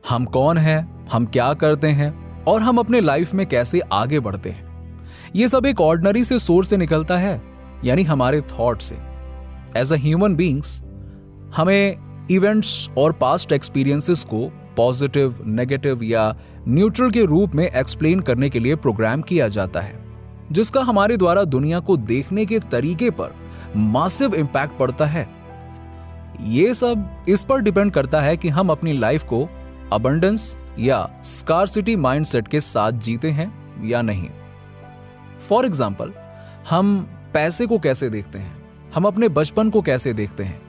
हम कौन हैं, हम क्या करते हैं और हम अपने लाइफ में कैसे आगे बढ़ते हैं, ये सब एक ऑर्डिनरी से सोर्स से निकलता है, यानी हमारे थॉट से। एज अ ह्यूमन बीइंग्स हमें इवेंट्स और पास्ट एक्सपीरियंसेस को पॉजिटिव, नेगेटिव या न्यूट्रल के रूप में एक्सप्लेन करने के लिए प्रोग्राम किया जाता है, जिसका हमारे द्वारा दुनिया को देखने के तरीके पर मासिव इंपैक्ट पड़ता है। ये सब इस पर डिपेंड करता है कि हम अपनी लाइफ को अबंडेंस या स्कार्सिटी माइंडसेट के साथ जीते हैं या नहीं। फॉर एग्जाम्पल, हम पैसे को कैसे देखते हैं, हम अपने बचपन को कैसे देखते हैं,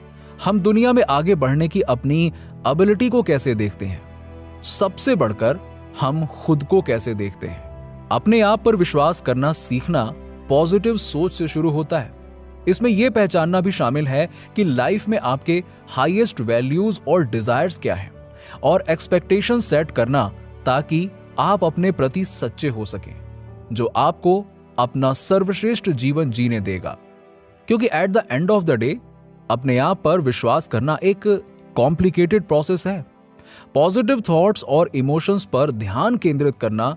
हम दुनिया में आगे बढ़ने की अपनी एबिलिटी को कैसे देखते हैं, सबसे बढ़कर हम खुद को कैसे देखते हैं। अपने आप पर विश्वास करना सीखना पॉजिटिव सोच से शुरू होता है। इसमें यह पहचानना भी शामिल है कि लाइफ में आपके हाईएस्ट वैल्यूज और डिजायर्स क्या हैं, और एक्सपेक्टेशन सेट करना ताकि आप अपने प्रति सच्चे हो सकें, जो आपको अपना सर्वश्रेष्ठ जीवन जीने देगा। क्योंकि at the end of the day अपने आप पर विश्वास करना एक कॉम्प्लिकेटेड प्रोसेस है। पॉजिटिव थॉट्स और इमोशंस पर ध्यान केंद्रित करना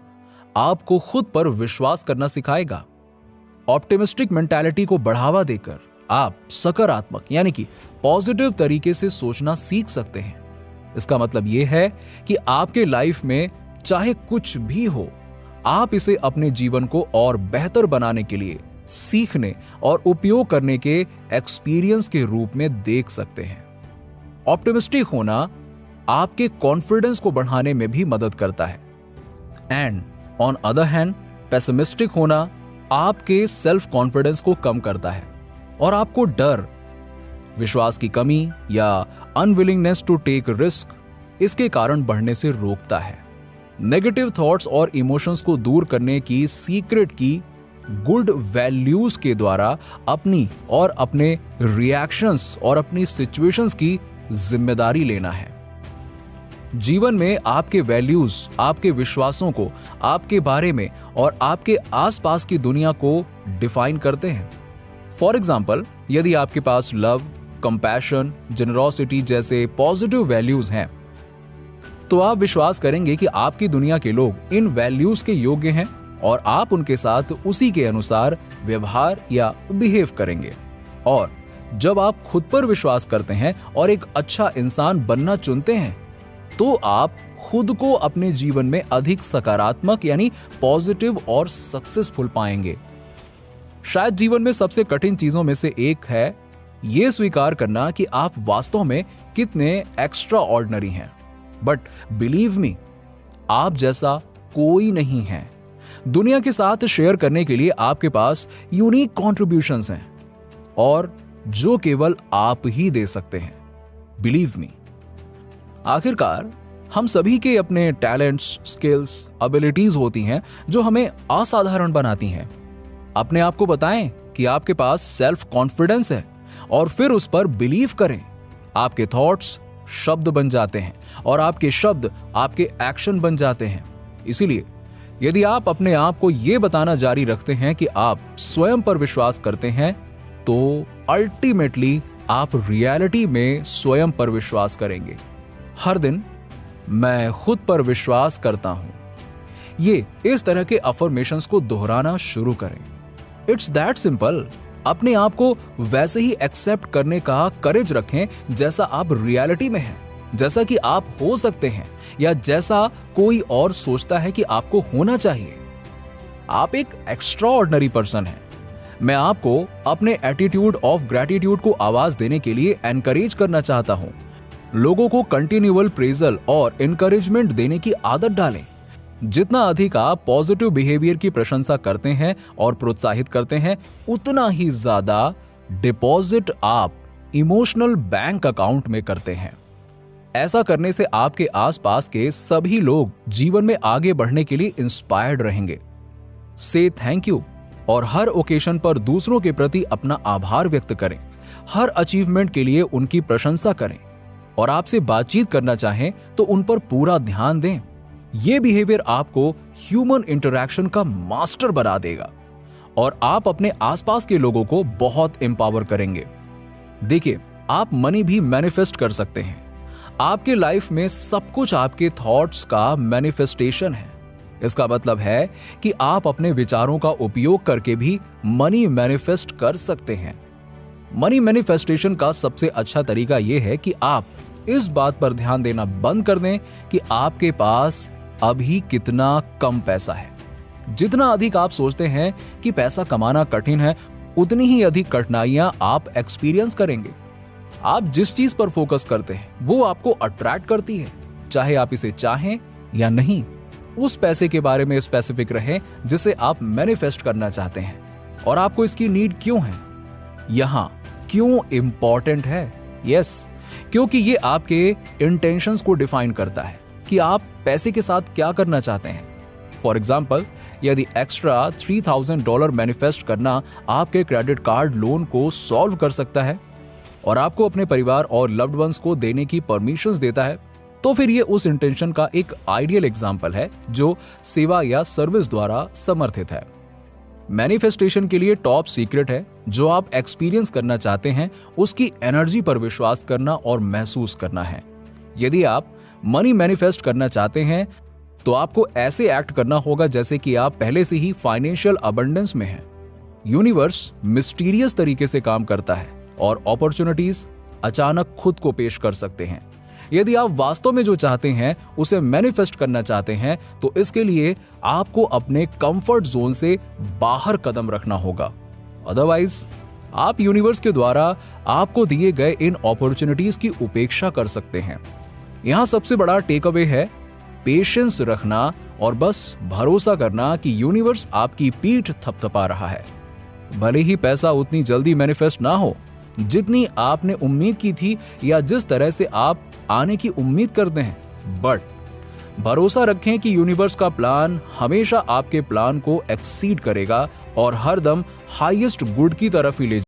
आपको खुद पर विश्वास करना सिखाएगा। ऑप्टिमिस्टिक मेंटालिटी को बढ़ावा देकर आप सकारात्मक यानी कि पॉजिटिव तरीके से सोचना सीख सकते हैं। इसका मतलब यह है कि आपके लाइफ में चाहे कुछ भी हो, आप इसे अपने जीवन को और बेहतर बनाने के लिए सीखने और उपयोग करने के एक्सपीरियंस के रूप में देख सकते हैं। ऑप्टिमिस्टिक होना आपके कॉन्फिडेंस को बढ़ाने में भी मदद करता है, and on other hand pessimistic होना आपके सेल्फ कॉन्फिडेंस को कम करता है और आपको डर, विश्वास की कमी या अनविलिंगनेस टू टेक रिस्क इसके कारण बढ़ने से रोकता है। नेगेटिव थॉट्स और इमोशंस को दूर करने की सीक्रेट की गुड वैल्यूज के द्वारा अपनी और अपने रिएक्शंस और अपनी सिचुएशंस की जिम्मेदारी लेना है। जीवन में आपके वैल्यूज आपके विश्वासों को, आपके बारे में और आपके आसपास की दुनिया को डिफाइन करते हैं। फॉर एग्जाम्पल, यदि आपके पास लव, कंपैशन, जेनरोसिटी जैसे पॉजिटिव वैल्यूज हैं, तो आप विश्वास करेंगे कि आपकी दुनिया के लोग इन वैल्यूज के योग्य हैं और आप उनके साथ उसी के अनुसार व्यवहार या बिहेव करेंगे। और जब आप खुद पर विश्वास करते हैं और एक अच्छा इंसान बनना चुनते हैं, तो आप खुद को अपने जीवन में अधिक सकारात्मक यानी पॉजिटिव और सक्सेसफुल पाएंगे। शायद जीवन में सबसे कठिन चीजों में से एक है यह स्वीकार करना कि आप वास्तव में कितने एक्स्ट्रा ऑर्डिनरी हैं। बट बिलीव मी, आप जैसा कोई नहीं है। दुनिया के साथ शेयर करने के लिए आपके पास यूनिक कॉन्ट्रीब्यूशंस हैं और जो केवल आप ही दे सकते हैं। Believe me. आखिरकार हम सभी के अपने टैलेंट्स, स्किल्स, एबिलिटीज होती हैं जो हमें असाधारण बनाती हैं। अपने आप को बताएं कि आपके पास सेल्फ कॉन्फिडेंस है और फिर उस पर बिलीव करें। आपके थॉट्स शब्द बन जाते हैं और आपके शब्द आपके एक्शन बन जाते हैं। इसीलिए यदि आप अपने आप को यह बताना जारी रखते हैं कि आप स्वयं पर विश्वास करते हैं, तो अल्टीमेटली आप रियलिटी में स्वयं पर विश्वास करेंगे। हर दिन मैं खुद पर विश्वास करता हूं, ये इस तरह के अफर्मेशंस को दोहराना शुरू करें। It's that simple. अपने आप को वैसे ही एक्सेप्ट करने का करेज रखें जैसा आप रियलिटी में हैं, जैसा कि आप हो सकते हैं या जैसा कोई और सोचता है कि आपको होना चाहिए। आप एक एक्स्ट्रा ऑर्डिनरी पर्सन हैं। मैं आपको अपने एटीट्यूड ऑफ ग्रैटिट्यूड को आवाज देने के लिए एनकरेज करना चाहता हूं। लोगों को कंटिन्यूअल प्रेजल और एनकरेजमेंट देने की आदत डालें। जितना अधिक आप पॉजिटिव बिहेवियर की प्रशंसा करते हैं और प्रोत्साहित करते हैं, उतना ही ज्यादा डिपॉजिट आप इमोशनल बैंक अकाउंट में करते हैं। ऐसा करने से आपके आसपास के सभी लोग जीवन में आगे बढ़ने के लिए इंस्पायर्ड रहेंगे। से थैंक यू और हर ओकेशन पर दूसरों के प्रति अपना आभार व्यक्त करें। हर अचीवमेंट के लिए उनकी प्रशंसा करें और आपसे बातचीत करना चाहें तो उन पर पूरा ध्यान दें। यह बिहेवियर आपको ह्यूमन इंटरैक्शन का मास्टर बना देगा और आप अपने आसपास के लोगों को बहुत एम्पावर करेंगे। देखिए, आप मनी भी मैनिफेस्ट कर सकते हैं। आपके लाइफ में सब कुछ आपके थॉट्स का मैनिफेस्टेशन है। इसका मतलब है कि आप अपने विचारों का उपयोग करके भी मनी मैनिफेस्ट कर सकते हैं। मनी मैनिफेस्टेशन का सबसे अच्छा तरीका यह है कि आप इस बात पर ध्यान देना बंद कर दें कि आपके पास अभी कितना कम पैसा है। जितना अधिक आप सोचते हैं कि पैसा कमाना कठिन है, उतनी ही अधिक कठिनाइयां आप एक्सपीरियंस करेंगे। आप जिस चीज पर फोकस करते हैं वो आपको अट्रैक्ट करती है, चाहे आप इसे चाहें या नहीं। उस पैसे के बारे में स्पेसिफिक रहें जिसे आप मैनिफेस्ट करना चाहते हैं और आपको इसकी नीड क्यों है। यहां क्यों इंपॉर्टेंट है? यस, क्योंकि ये आपके इंटेंशंस को डिफाइन करता है कि आप पैसे के साथ क्या करना चाहते हैं। फॉर एग्जाम्पल, यदि एक्स्ट्रा $3000 मैनिफेस्ट करना आपके क्रेडिट कार्ड लोन को सॉल्व कर सकता है और आपको अपने परिवार और लव्ड वंस को देने की परमिशंस देता है, तो फिर ये उस इंटेंशन का एक आइडियल एग्जाम्पल है जो सेवा या सर्विस द्वारा समर्थित है। मैनिफेस्टेशन के लिए टॉप सीक्रेट है, जो आप एक्सपीरियंस करना चाहते हैं उसकी एनर्जी पर विश्वास करना और महसूस करना है। यदि आप मनी मैनिफेस्ट करना चाहते हैं तो आपको ऐसे एक्ट करना होगा जैसे कि आप पहले से ही फाइनेंशियल अबंडेंस में हैं। यूनिवर्स मिस्टीरियस तरीके से काम करता है और अपॉर्चुनिटीज अचानक खुद को पेश कर सकते हैं। यदि आप वास्तव में जो चाहते हैं उसे मैनिफेस्ट करना चाहते हैं तो इसके लिए आपको अपने कंफर्ट जोन से बाहर कदम रखना होगा। अदरवाइज आप यूनिवर्स के द्वारा आपको दिए गए इन अपॉर्चुनिटीज की उपेक्षा कर सकते हैं। यहां सबसे बड़ा टेक अवे है पेशेंस रखना और बस भरोसा करना कि यूनिवर्स आपकी पीठ थपथपा रहा है। भले ही पैसा उतनी जल्दी मैनिफेस्ट ना हो जितनी आपने उम्मीद की थी या जिस तरह से आप आने की उम्मीद करते हैं, बट भरोसा रखें कि यूनिवर्स का प्लान हमेशा आपके प्लान को एक्सीड करेगा और हर दम हाईएस्ट गुड की तरफ ही ले